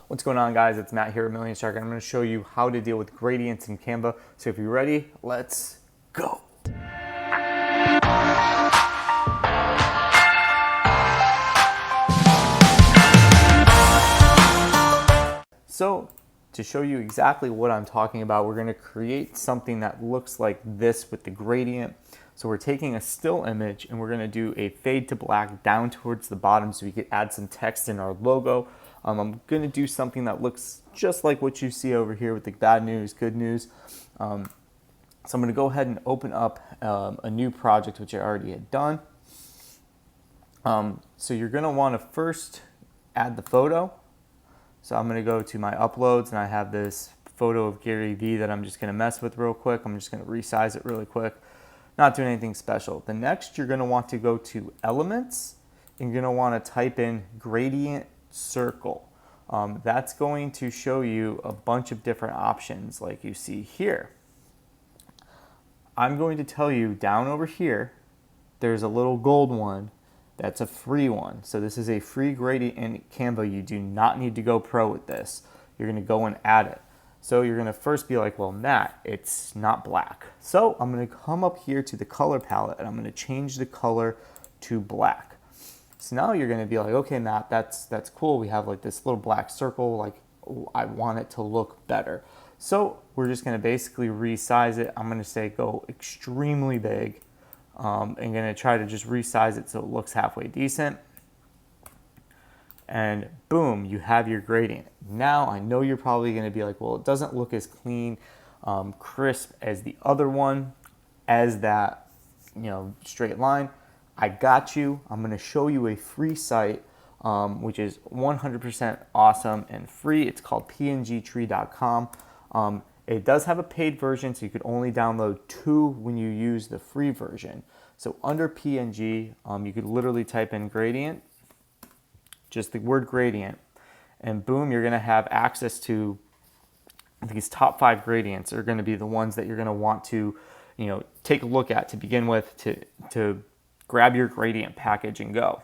What's going on, guys? It's Matt here at Million Shark, and I'm going to show you how to deal with gradients in Canva. So if you're ready, let's go. So to show you exactly what I'm talking about, we're going to create something that looks like this with the gradient. So we're taking a still image and we're going to do a fade to black down towards the bottom so we could add some text in our logo. I'm going to do something that looks just like what you see over here with the bad news, good news. So I'm going to go ahead and open up a new project, which I already had done. So you're going to want to first add the photo. So I'm going to go to my uploads and I have this photo of Gary Vee that I'm just going to mess with real quick. I'm just going to resize it really quick. Not doing anything special. The next, you're going to want to go to elements and you're going to want to type in gradient circle. That's going to show you a bunch of different options like you see here. I'm going to tell you down over here, there's a little gold one. That's a free one. So this is a free gradient in Canva. You do not need to go pro with this. You're going to go and add it. So you're going to first be like, well, Matt, it's not black. So I'm going to come up here to the color palette and I'm going to change the color to black. So now you're going to be like, okay, Matt, that's cool. We have like this little black circle. Like, I want it to look better. So we're just going to basically resize it. I'm going to say go extremely big. I'm going to try to just resize it so it looks halfway decent. And boom, you have your gradient. Now I know you're probably going to be like, well, it doesn't look as clean, crisp as the other one, as that, straight line. I got you. I'm going to show you a free site, which is 100% awesome and free. It's called pngtree.com. It does have a paid version, so you could only download 2 when you use the free version. So under PNG, you could literally type in gradient, just the word gradient, and boom, you're going to have access to these top 5 gradients are going to be the ones that you're going to want to, take a look at to begin with to grab your gradient package and go.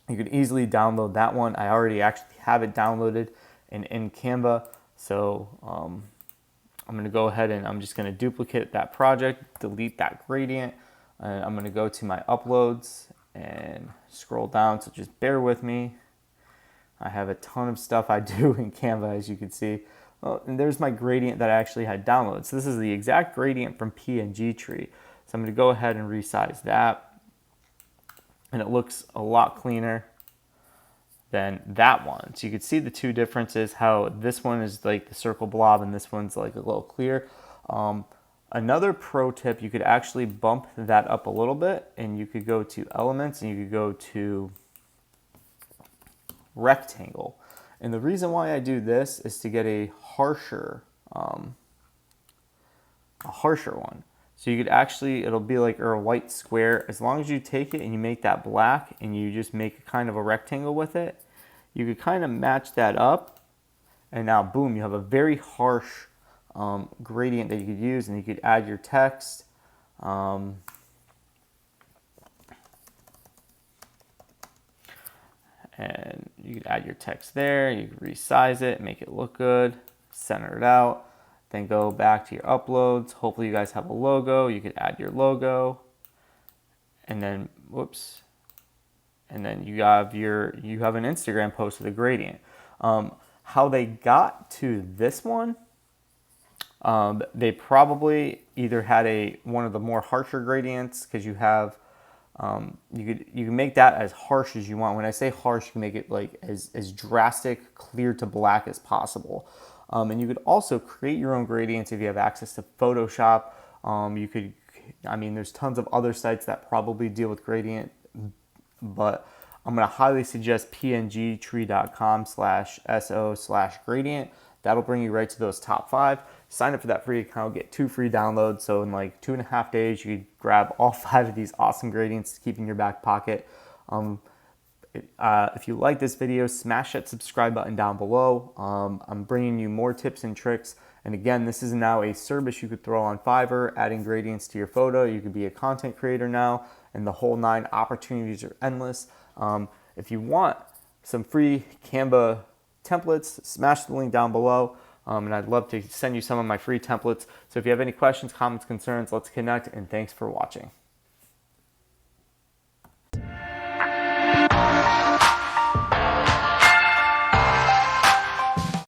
You could easily download that one. I already actually have it downloaded in Canva. So I'm going to go ahead and I'm just going to duplicate that project, delete that gradient. And I'm going to go to my uploads and scroll down. So just bear with me. I have a ton of stuff I do in Canva, as you can see. Well, and there's my gradient that I actually had downloaded. So this is the exact gradient from PNG Tree. So I'm going to go ahead and resize that. And it looks a lot cleaner than that one. So you can see the two differences, how this one is like the circle blob and this one's like a little clear. Another pro tip, you could actually bump that up a little bit and you could go to elements and you could go to rectangle. And the reason why I do this is to get a harsher one. So you could actually, it'll be like a white square. As long as you take it and you make that black and you just make kind of a rectangle with it, you could kind of match that up. And now, boom, you have a very harsh gradient that you could use, and you could add your text. And you could add your text there. You could resize it, make it look good, center it out. Then go back to your uploads. Hopefully you guys have a logo. You could add your logo. And then, whoops. And then you have an Instagram post with a gradient. How they got to this one, they probably either had one of the more harsher gradients, because you have you can make that as harsh as you want. When I say harsh, you can make it like as drastic, clear to black as possible. And you could also create your own gradients if you have access to Photoshop. There's tons of other sites that probably deal with gradient, but I'm going to highly suggest pngtree.com/so/gradient. That'll bring you right to those top 5. Sign up for that free account, get 2 free downloads. So in like 2.5 days, you could grab all 5 of these awesome gradients to keep in your back pocket. If you like this video, smash that subscribe button down below. I'm bringing you more tips and tricks. And again, this is now a service you could throw on Fiverr, adding gradients to your photo. You could be a content creator now, and the whole 9 opportunities are endless. If you want some free Canva templates, smash the link down below. And I'd love to send you some of my free templates. So if you have any questions, comments, concerns, let's connect, and thanks for watching.